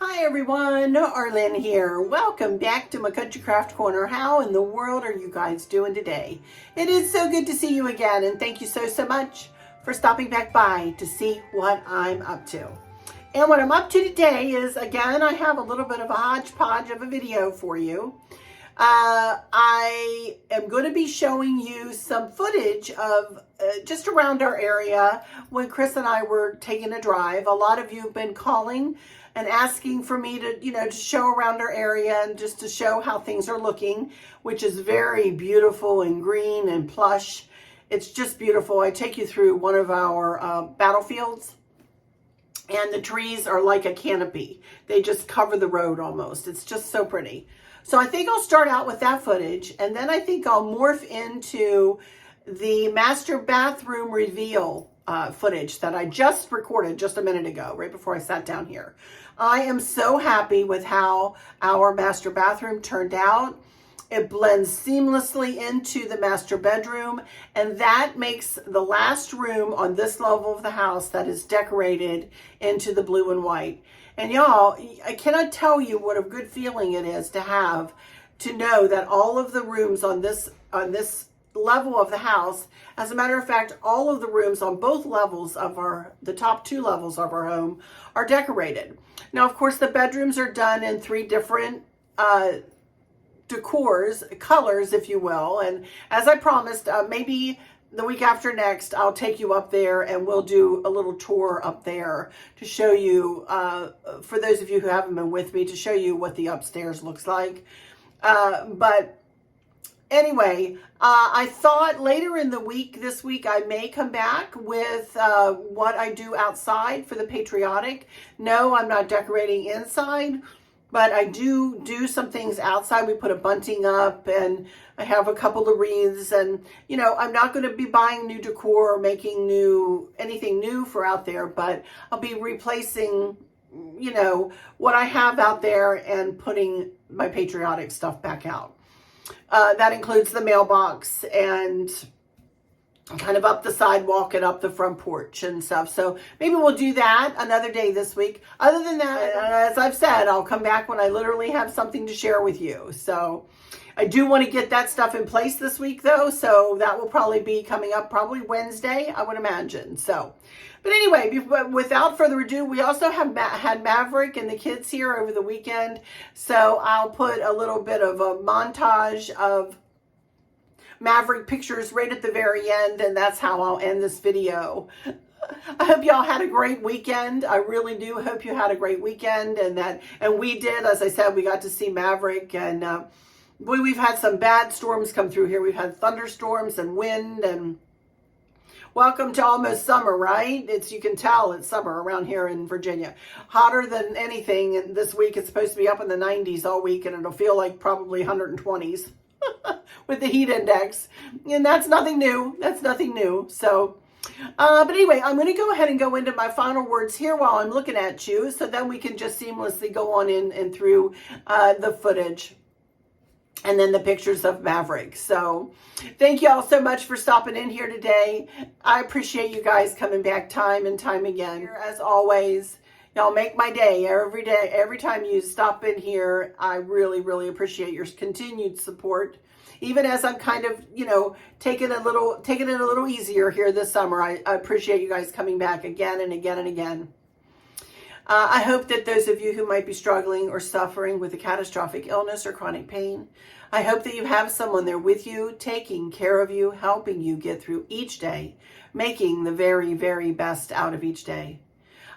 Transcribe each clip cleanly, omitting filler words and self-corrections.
Hi everyone, Arlynn here. Welcome back to my Country Craft Corner. How in the world are you guys doing today? It is so good to see you again, and thank you so much for stopping back by to see what I'm up to. And what I'm up to today is, again, I have a little bit of a hodgepodge of a video for you. I am going to be showing you some footage of just around our area when Chris and I were taking a drive. A lot of you have been calling and asking for me to, to show around our area and just to show how things are looking, which is very beautiful and green and plush. It's just beautiful. I take you through one of our battlefields, and the trees are like a canopy. They just cover the road almost. It's just so pretty. So I think I'll start out with that footage, and then I think I'll morph into the master bathroom reveal footage that I just recorded just a minute ago, right before I sat down here. I am so happy with how our master bathroom turned out. It blends seamlessly into the master bedroom, and that makes the last room on this level of the house that is decorated into the blue and white. And y'all, I cannot tell you what a good feeling it is to have, to know that all of the rooms on this level of the house, as a matter of fact, all of the rooms on both levels of the top two levels of our home are decorated. Now, of course, the bedrooms are done in 3 different decors, colors, if you will. And as I promised, maybe the week after next, I'll take you up there and we'll do a little tour up there to show you, for those of you who haven't been with me, to show you what the upstairs looks like. But anyway, I thought later in the week, this week, I may come back with what I do outside for the patriotic. No, I'm not decorating inside, but I do some things outside. We put a bunting up, and I have a couple of wreaths, and I'm not going to be buying new decor or making anything new for out there, but I'll be replacing what I have out there and putting my patriotic stuff back out. That includes the mailbox and kind of up the sidewalk and up the front porch and stuff. So maybe we'll do that another day this week. Other than that, as I've said, I'll come back when I literally have something to share with you. So I do want to get that stuff in place this week, though. So that will probably be coming up probably Wednesday, I would imagine. So, but anyway, without further ado, we also have had Maverick and the kids here over the weekend. So I'll put a little bit of a montage of Maverick pictures right at the very end, and that's how I'll end this video. I hope y'all had a great weekend. I really do hope you had a great weekend, and we did. As I said, we got to see Maverick, and boy, we've had some bad storms come through here. We've had thunderstorms and wind, and welcome to almost summer, right? You can tell it's summer around here in Virginia. Hotter than anything, and this week it's supposed to be up in the 90s all week, and it'll feel like probably 120s. With the heat index, and that's nothing new. That's nothing new. So, but anyway, I'm going to go ahead and go into my final words here while I'm looking at you, so then we can just seamlessly go on in and through the footage and then the pictures of Maverick. So thank you all so much for stopping in here today. I appreciate you guys coming back time and time again. As always, y'all make my day every day. Every time you stop in here, I really appreciate your continued support. Even as I'm kind of, taking it a little easier here this summer, I appreciate you guys coming back again and again and again. I hope that those of you who might be struggling or suffering with a catastrophic illness or chronic pain, I hope that you have someone there with you, taking care of you, helping you get through each day, making the very best out of each day.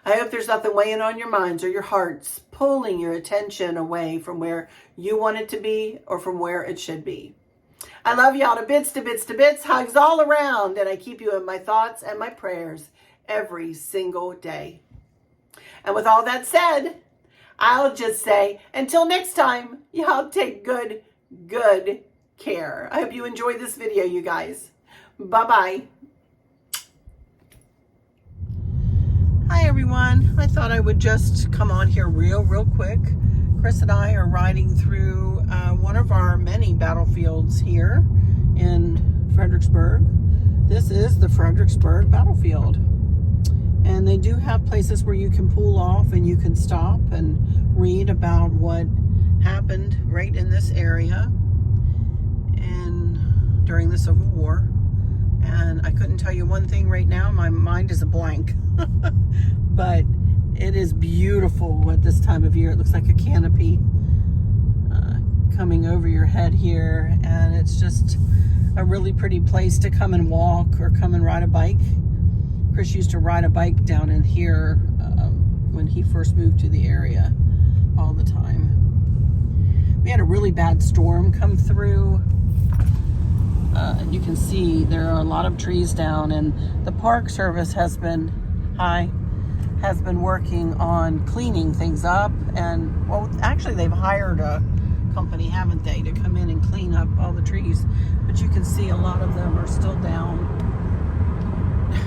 I hope there's nothing weighing on your minds or your hearts, pulling your attention away from where you want it to be or from where it should be. I love y'all to bits, hugs all around, and I keep you in my thoughts and my prayers every single day. And with all that said, I'll just say, until next time, y'all take good care. I hope you enjoyed this video, you guys. Bye-bye. Hi, everyone. I thought I would just come on here real quick. Chris and I are riding through one of our many battlefields here in Fredericksburg. This is the Fredericksburg battlefield. And they do have places where you can pull off and you can stop and read about what happened right in this area and during the Civil War. And I couldn't tell you one thing right now. My mind is a blank. But it is beautiful at this time of year. It looks like a canopy coming over your head here. And it's just a really pretty place to come and walk or come and ride a bike. Chris used to ride a bike down in here when he first moved to the area all the time. We had a really bad storm come through. You can see there are a lot of trees down, and the Park Service has been working on cleaning things up. And well, actually they've hired a company, haven't they, to come in and clean up all the trees. But you can see a lot of them are still down.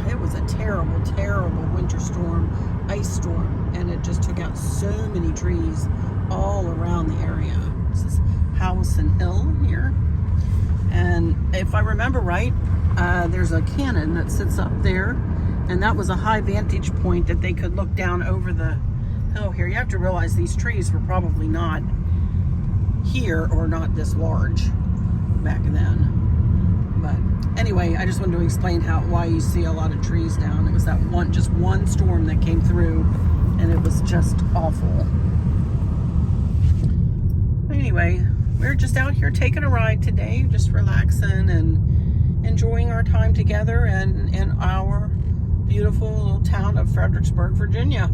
It was a terrible, terrible winter storm, ice storm, and it just took out so many trees all around the area. This is House and Hill here. And if I remember right, there's a cannon that sits up there, and that was a high vantage point that they could look down over the hill here. You have to realize these trees were probably not here or not this large back then. But anyway, I just wanted to explain why you see a lot of trees down. It was that just one storm that came through, and it was just awful. Anyway, we're just out here taking a ride today, just relaxing and enjoying our time together in our beautiful little town of Fredericksburg, Virginia.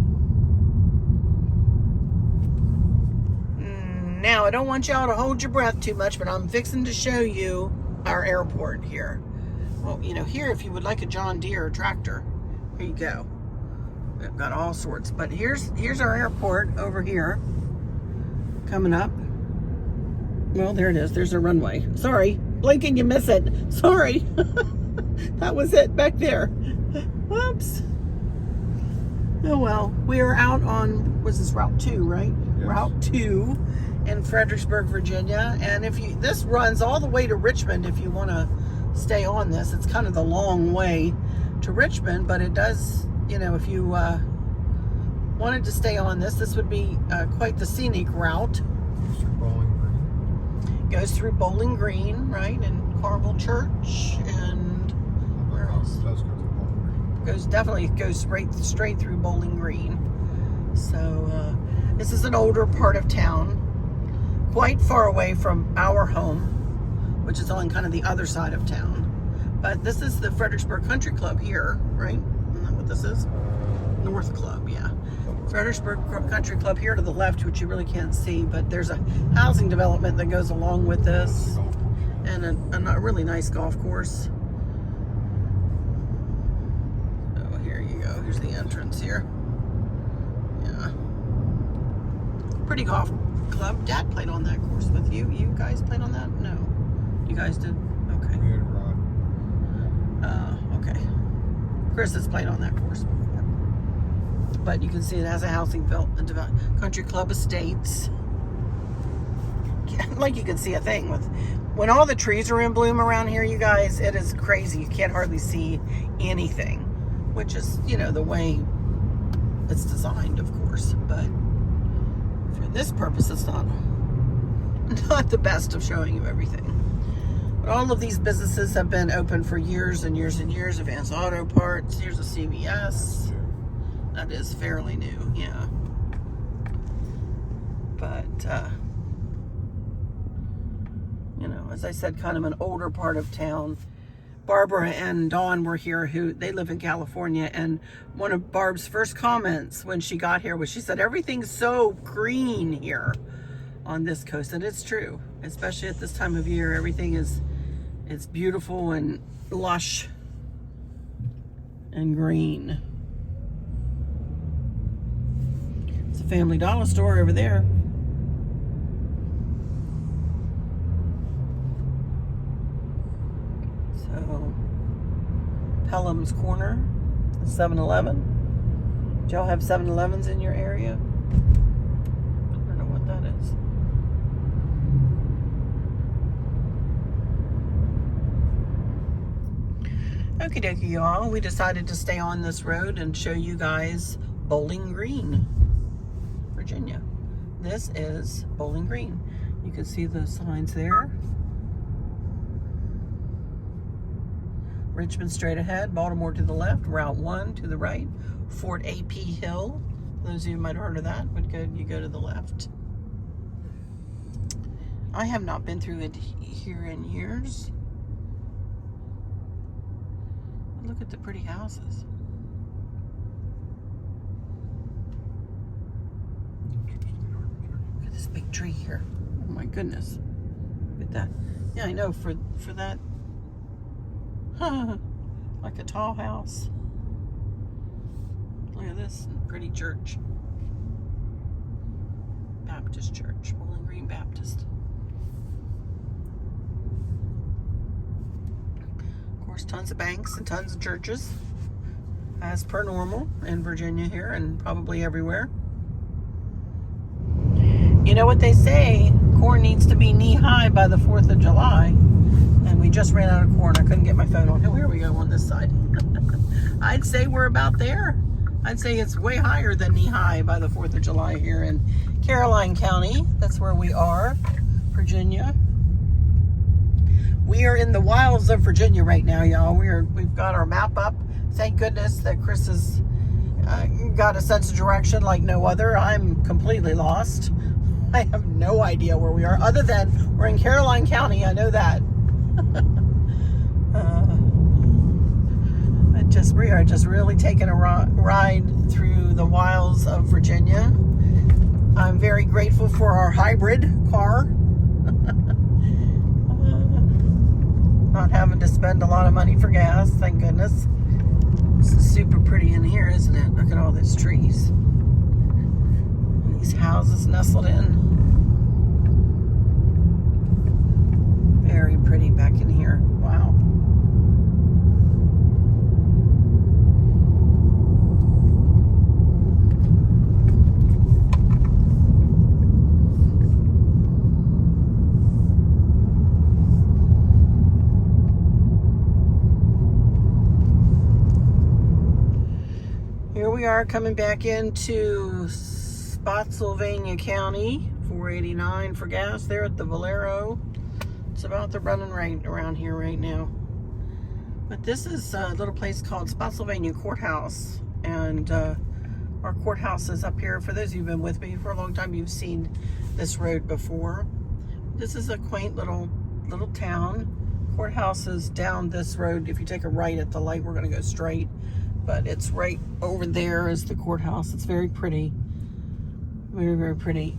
Now, I don't want y'all to hold your breath too much, but I'm fixing to show you our airport here. Well, you know, here, if you would like a John Deere tractor, here you go. We've got all sorts, but here's our airport over here coming up. Well, there it is. There's a runway. Sorry, blink and you miss it. Sorry. That was it back there. Whoops. Oh well, we are out on, was this Route 2, right? Yes. Route 2 in Fredericksburg, Virginia. And this runs all the way to Richmond if you want to stay on this. It's kind of the long way to Richmond, but it does, you know, if you wanted to stay on this would be quite the scenic route. Goes through Bowling Green, right, and Carmel Church, and where else? Goes straight through Bowling Green. So this is an older part of town, quite far away from our home, which is on kind of the other side of town. But this is the Fredericksburg Country Club here, right? Isn't that what this is? North Club, yeah. Fredericksburg Country Club here to the left, which you really can't see, but there's a housing development that goes along with this, and a really nice golf course. Oh, here you go. Here's the entrance here. Yeah. Pretty golf club. Dad played on that course with you. You guys played on that? No. You guys did? Okay. Okay. Chris has played on that course before. But you can see it has a housing country club estates. Like you can see a thing when all the trees are in bloom around here, you guys, it is crazy. You can't hardly see anything, which is, you know, the way it's designed, of course. But for this purpose, it's not the best of showing you everything. But all of these businesses have been open for years and years and years. Advanced Auto Parts. Here's a CVS. That is fairly new, yeah. But, you know, as I said, kind of an older part of town. Barbara and Dawn were here, they live in California, and one of Barb's first comments when she got here was she said, everything's so green here on this coast. And it's true, especially at this time of year. Everything it's beautiful and lush and green. Family Dollar store over there. So, Pelham's Corner, 7-Eleven. Do y'all have 7-Elevens in your area? I don't know what that is. Okie dokie, y'all. We decided to stay on this road and show you guys Bowling Green, Virginia. This is Bowling Green. You can see the signs there. Richmond straight ahead, Baltimore to the left, Route 1 to the right, Fort A.P. Hill. Those of you who might have heard of that, but you go to the left. I have not been through it here in years. Look at the pretty houses. Look at this big tree here. Oh my goodness. Look at that. Yeah, I know, for that, like a tall house. Look at this pretty church. Baptist Church, Bowling Green Baptist. Tons of banks and tons of churches, as per normal in Virginia here and probably everywhere. You know what they say, corn needs to be knee-high by the 4th of July. And we just ran out of corn. I couldn't get my phone on. Oh, here we go on this side. I'd say we're about there. I'd say it's way higher than knee-high by the 4th of July here in Caroline County. That's where we are, Virginia. We are in the wilds of Virginia right now, y'all. We've got our map up. Thank goodness that Chris has got a sense of direction like no other. I'm completely lost. I have no idea where we are, other than we're in Caroline County. I know that. We are just really taking a ride through the wilds of Virginia. I'm very grateful for our hybrid car. Not having to spend a lot of money for gas, thank goodness. This is super pretty in here, isn't it? Look at all these trees. And these houses nestled in. Very pretty back in here. Wow. Here we are coming back into Spotsylvania County, 489 for gas there at the Valero. It's about the running rate around here right now. But this is a little place called Spotsylvania Courthouse, and our courthouse is up here. For those of you who've been with me for a long time, you've seen this road before. This is a quaint little town. Courthouse is down this road. If you take a right at the light, we're going to go straight. But it's right over there is the courthouse. It's very pretty. Very, very pretty.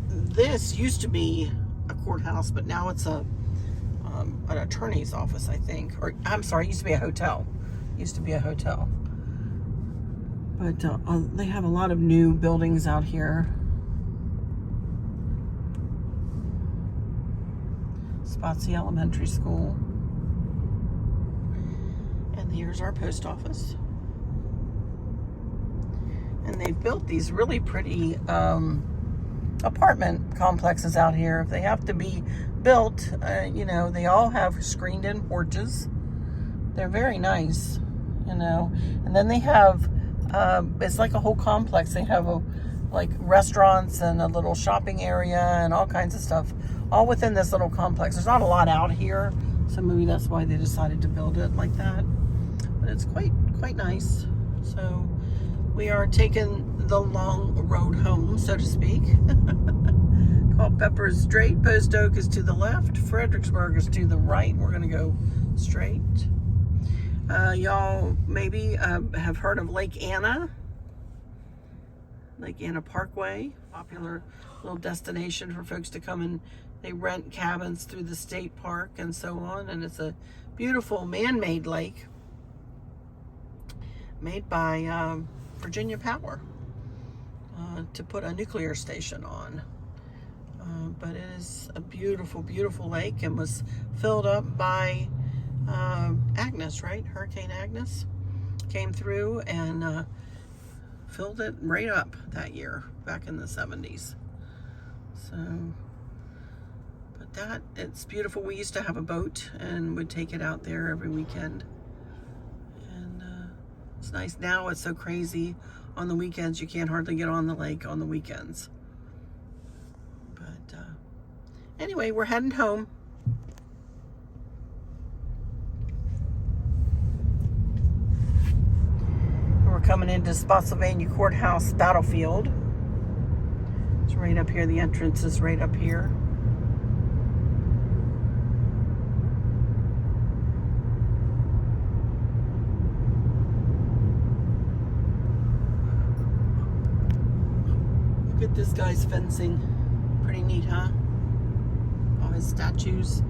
This used to be a courthouse, but now it's an attorney's office, I think. Or, I'm sorry, it used to be a hotel. Used to be a hotel. But they have a lot of new buildings out here. Spotsy Elementary School. And here's our post office. And they've built these really pretty apartment complexes out here. If they have to be built, you know, they all have screened-in porches. They're very nice, you know. And then they have, it's like a whole complex. They have like restaurants and a little shopping area and all kinds of stuff, all within this little complex. There's not a lot out here, so maybe that's why they decided to build it like that. But it's quite nice. So we are taking the long road home, so to speak. Culpeper is straight, Post Oak is to the left, Fredericksburg is to the right. We're going to go straight. Y'all maybe have heard of Lake Anna. Lake Anna Parkway, popular little destination for folks to come and they rent cabins through the state park and so on. And it's a beautiful man-made lake made by Virginia Power to put a nuclear station on. But it is a beautiful, beautiful lake and was filled up by Agnes, right? Hurricane Agnes came through and filled it right up that year, back in the 70s. So, but it's beautiful. We used to have a boat and would take it out there every weekend. It's nice now. It's so crazy on the weekends. You can't hardly get on the lake on the weekends. But anyway, we're heading home. We're coming into Spotsylvania Courthouse Battlefield. It's right up here. The entrance is right up here. Look at this guy's fencing. Pretty neat, huh? All his statues.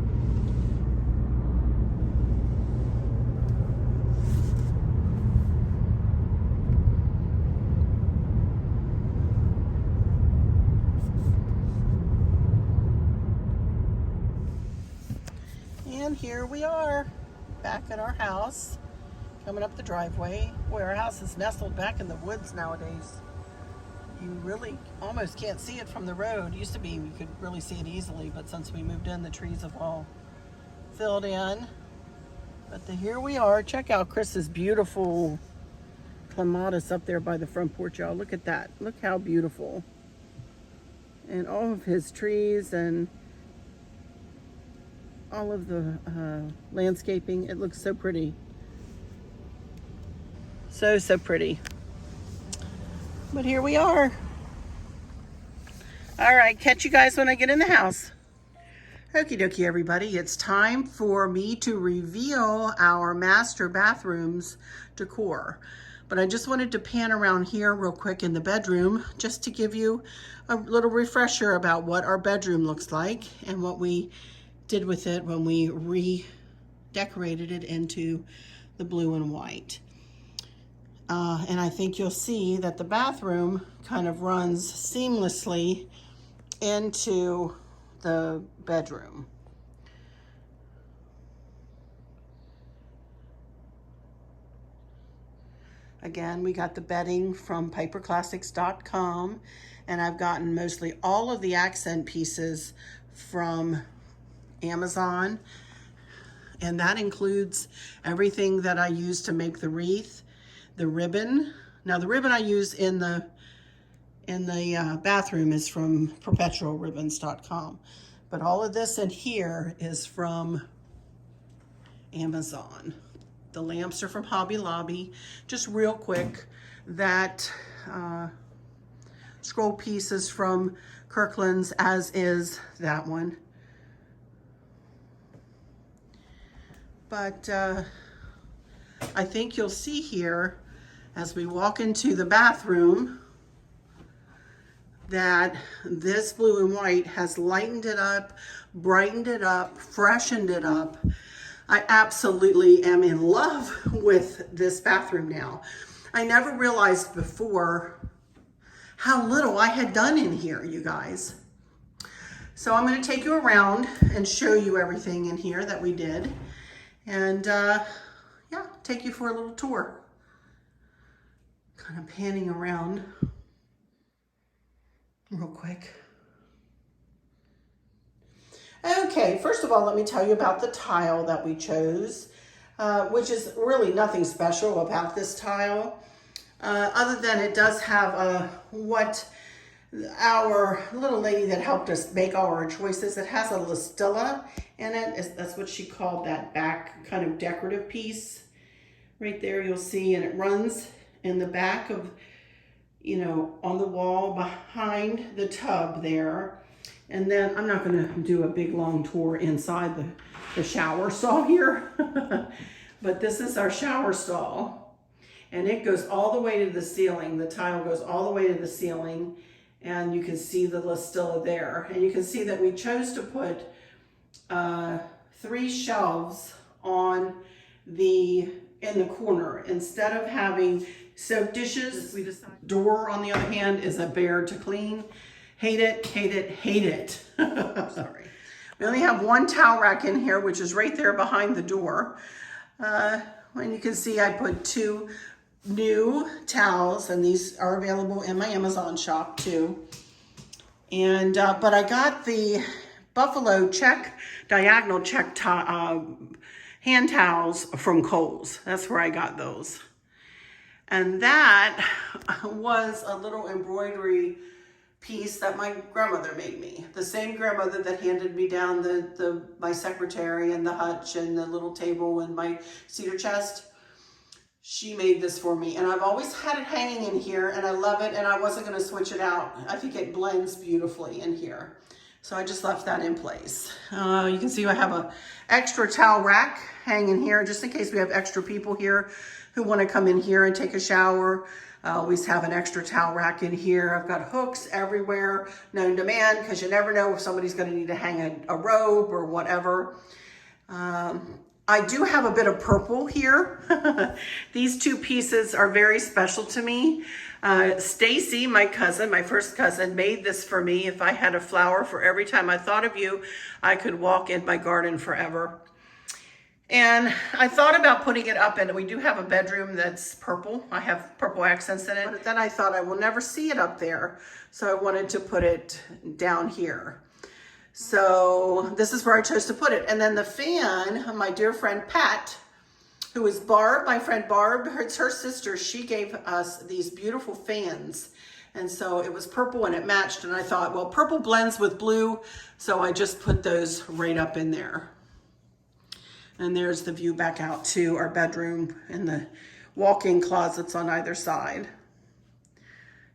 And here we are, back at our house, coming up the driveway. Boy, our house is nestled back in the woods nowadays. You really almost can't see it from the road. Used to be, you could really see it easily, but since we moved in, the trees have all filled in. But here we are. Check out Chris's beautiful clematis up there by the front porch, y'all. Look at that. Look how beautiful. And all of his trees and all of the landscaping. It looks so pretty. So pretty. But here we are. All right, catch you guys when I get in the house. Okie dokie, everybody. It's time for me to reveal our master bathroom's decor. But I just wanted to pan around here real quick in the bedroom just to give you a little refresher about what our bedroom looks like and what we did with it when we redecorated it into the blue and white. And I think you'll see that the bathroom kind of runs seamlessly into the bedroom. Again, we got the bedding from piperclassics.com, and I've gotten mostly all of the accent pieces from Amazon, and that includes everything that I use to make the wreath, the ribbon. Now the ribbon I use in the bathroom is from perpetualribbons.com, but all of this in here is from Amazon. The lamps are from Hobby Lobby. Just real quick, that scroll piece is from Kirkland's, as is that one. But I think you'll see here as we walk into the bathroom that this blue and white has lightened it up, brightened it up, freshened it up. I absolutely am in love with this bathroom now. I never realized before how little I had done in here, you guys. So I'm going to take you around and show you everything in here that we did. And yeah, take you for a little tour. Kind of panning around real quick. Okay, first of all, let me tell you about the tile that we chose, which is really nothing special about this tile, other than it does have what our little lady that helped us make all our choices, it has a listilla in it. That's what she called that back kind of decorative piece. Right there you'll see, and it runs in the back of, you know, on the wall behind the tub there. And then I'm not going to do a big long tour inside the shower stall here, but this is our shower stall, and it goes all the way to the ceiling. The tile goes all the way to the ceiling, and you can see the listilla there. And you can see that we chose to put 3 shelves in the corner instead of having soap dishes. We decided door, on the other hand, is a bear to clean. Hate it, hate it, hate it. Sorry. We only have 1 towel rack in here, which is right there behind the door. And you can see I put 2 new towels, and these are available in my Amazon shop too. And but I got the buffalo check, diagonal check hand towels from Kohl's. That's where I got those. And that was a little embroidery piece that my grandmother made me. The same grandmother that handed me down my secretary and the hutch and the little table and my cedar chest. She made this for me, and I've always had it hanging in here, and I love it, and I wasn't going to switch it out. I think it blends beautifully in here. So I just left that in place. You can see I have an extra towel rack hanging here, just in case we have extra people here who want to come in here and take a shower. I always have an extra towel rack in here. I've got hooks everywhere, known to man, because you never know if somebody's going to need to hang a robe or whatever. I do have a bit of purple here. These two pieces are very special to me. Stacy, my cousin, my first cousin, made this for me. If I had a flower for every time I thought of you, I could walk in my garden forever. And I thought about putting it up, and we do have a bedroom that's purple. I have purple accents in it. But then I thought I will never see it up there. So I wanted to put it down here. So this is where I chose to put it. And then the fan, my dear friend Pat, who is Barb, my friend Barb, it's her sister, she gave us these beautiful fans. And so it was purple and it matched. And I thought, well, purple blends with blue. So I just put those right up in there. And there's the view back out to our bedroom and the walk-in closets on either side.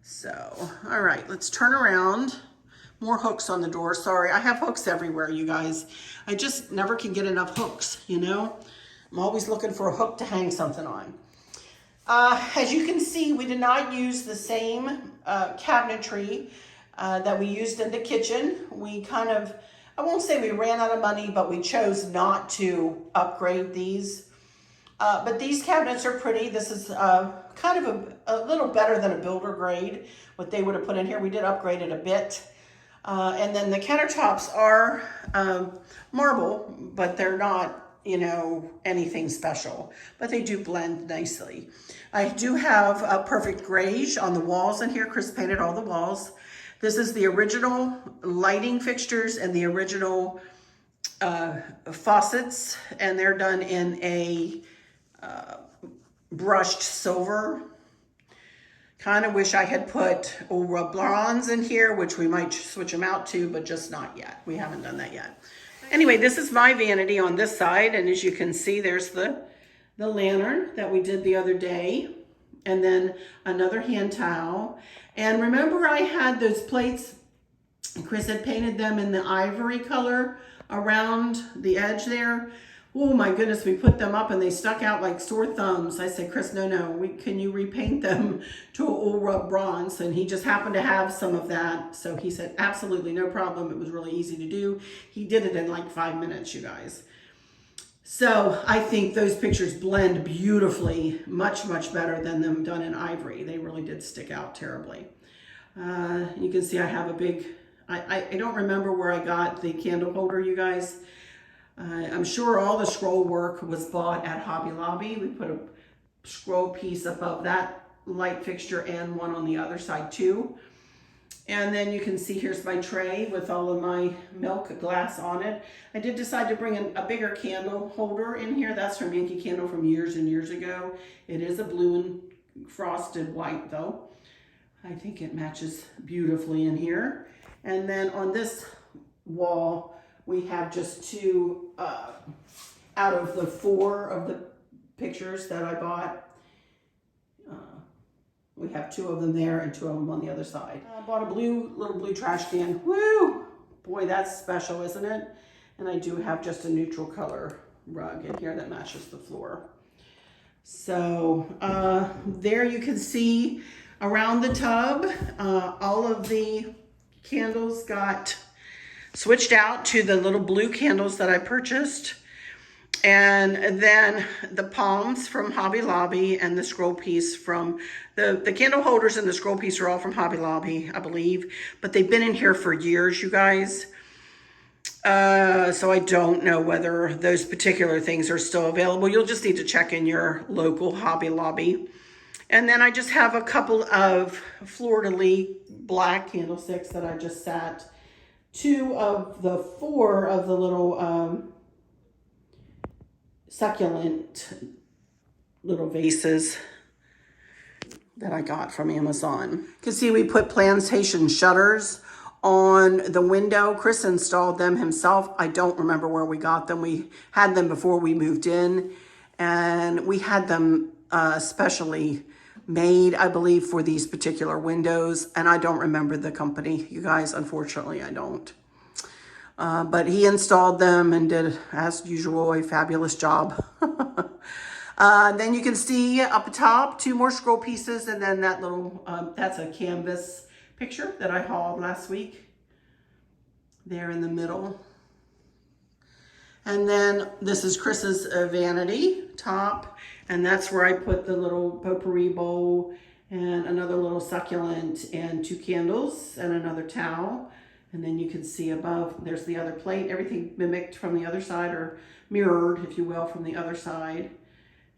So, all right, let's turn around. More hooks on the door. Sorry, I have hooks everywhere, you guys. I just never can get enough hooks, you know? I'm always looking for a hook to hang something on. As you can see, we did not use the same cabinetry that we used in the kitchen. We kind of, I won't say we ran out of money, but we chose not to upgrade these. But these cabinets are pretty. This is kind of a little better than a builder grade, what they would have put in here. We did upgrade it a bit. And then the countertops are marble, but they're not, you know, anything special, but they do blend nicely. I do have a perfect grayish on the walls in here. Chris painted all the walls. This is the original lighting fixtures and the original faucets, and they're done in a brushed silver. Kind of wish I had put bronze in here, which we might switch them out to, but just not yet. We haven't done that yet. Anyway, this is my vanity on this side, and as you can see, there's the lantern that we did the other day, and then another hand towel. And remember I had those plates, Chris had painted them in the ivory color around the edge there. Oh my goodness, we put them up and they stuck out like sore thumbs. I said, Chris, no, can you repaint them to old rub bronze? And he just happened to have some of that. So he said, absolutely, no problem. It was really easy to do. He did it in like 5 minutes, you guys. So I think those pictures blend beautifully, much, much better than them done in ivory. They really did stick out terribly. You can see I have a big, I don't remember where I got the candle holder, you guys. I'm sure all the scroll work was bought at Hobby Lobby. We put a scroll piece above that light fixture and one on the other side too. And then you can see here's my tray with all of my milk glass on it. I did decide to bring in a bigger candle holder in here. That's from Yankee Candle from years and years ago. It is a blue and frosted white though. I think it matches beautifully in here. And then on this wall, we have just two out of the 4 of the pictures that I bought. We have 2 of them there and 2 of them on the other side. I bought a little blue trash can. Woo! Boy, that's special, isn't it? And I do have just a neutral color rug in here that matches the floor. So there you can see around the tub, all of the candles got switched out to the little blue candles that I purchased. And then the palms from Hobby Lobby and the scroll piece from the candle holders and the scroll piece are all from Hobby Lobby, I believe. But they've been in here for years, you guys. So I don't know whether those particular things are still available. You'll just need to check in your local Hobby Lobby. And then I just have a couple of fleur-de-lis black candlesticks that I just set. 2 of the 4 of the little succulent little vases that I got from Amazon. You can see we put plantation shutters on the window. Chris installed them himself. I don't remember where we got them. We had them before we moved in, and we had them specially made, I believe, for these particular windows. And I don't remember the company, you guys. Unfortunately, I don't. But he installed them and did, as usual, a fabulous job. Then you can see up top 2 more scroll pieces, and then that little, that's a canvas picture that I hauled last week. There in the middle. And then this is Chris's vanity top, and that's where I put the little potpourri bowl and another little succulent and 2 candles and another towel. And then you can see above, there's the other plate, everything mimicked from the other side, or mirrored, if you will, from the other side.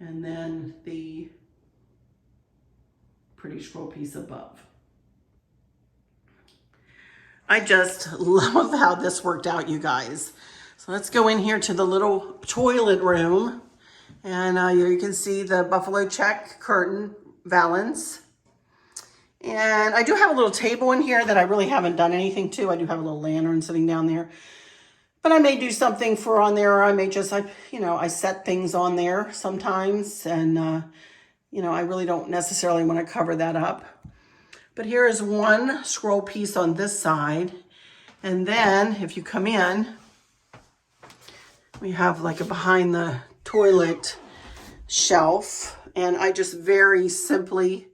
And then the pretty scroll piece above. I just love how this worked out, you guys. So let's go in here to the little toilet room. And here you can see the buffalo check curtain valance. And I do have a little table in here that I really haven't done anything to. I do have a little lantern sitting down there. But I may do something for on there, or I may just, I set things on there sometimes. And, I really don't necessarily want to cover that up. But here is one scroll piece on this side. And then if you come in, we have like a behind the toilet shelf. And I just very simply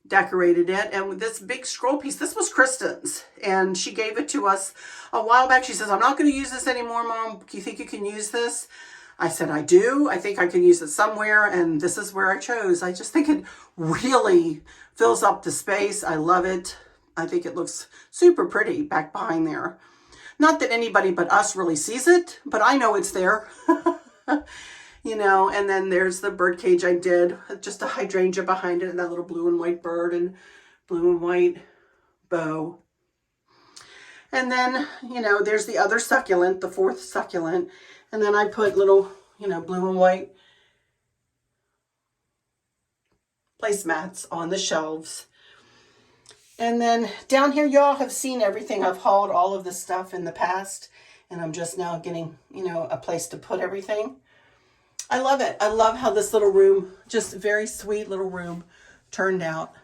decorated it. And with this big scroll piece, this was Kristen's, and she gave it to us a while back. She says, I'm not going to use this anymore, Mom. Do you think you can use this? I said, I do. I think I can use it somewhere, and this is where I chose. I just think it really fills up the space. I love it. I think it looks super pretty back behind there. Not that anybody but us really sees it, but I know it's there. And then there's the bird cage I did, just a hydrangea behind it, and that little blue and white bird and blue and white bow. And then, there's the other succulent, the 4th succulent. And then I put little, blue and white placemats on the shelves. And then down here, y'all have seen everything. I've hauled all of this stuff in the past, and I'm just now getting, a place to put everything. I love it. I love how this little room, just very sweet little room, turned out.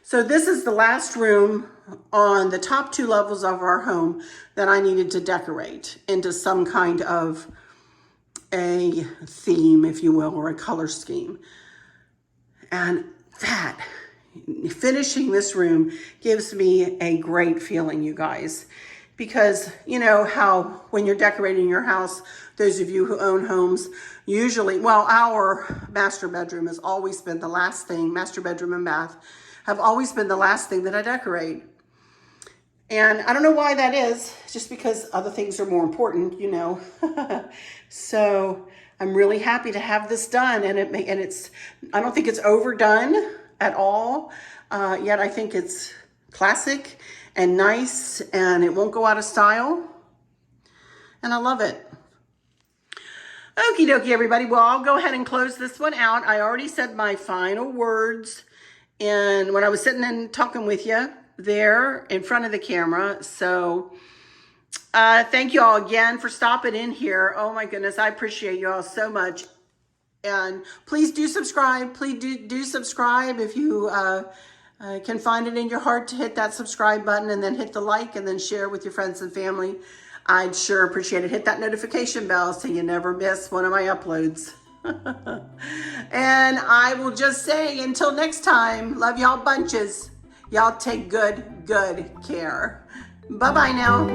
So this is the last room on the top 2 levels of our home that I needed to decorate into some kind of a theme, if you will, or a color scheme. And that, finishing this room gives me a great feeling, you guys. Because you know how when you're decorating your house, those of you who own homes, usually, well, our master bedroom has always been the last thing, master bedroom and bath, have always been the last thing that I decorate. And I don't know why that is, just because other things are more important, So I'm really happy to have this done, and I don't think it's overdone at all. Yet I think it's classic and nice, and it won't go out of style. And I love it. Okie dokie, everybody. Well, I'll go ahead and close this one out. I already said my final words when I was sitting and talking with you there in front of the camera. So thank you all again for stopping in here. Oh my goodness, I appreciate you all so much. And please do subscribe. Please do subscribe if you can find it in your heart to hit that subscribe button, and then hit the like, and then share with your friends and family. I'd sure appreciate it. Hit that notification bell so you never miss one of my uploads. And I will just say until next time, love y'all bunches. Y'all take good care. Bye-bye now.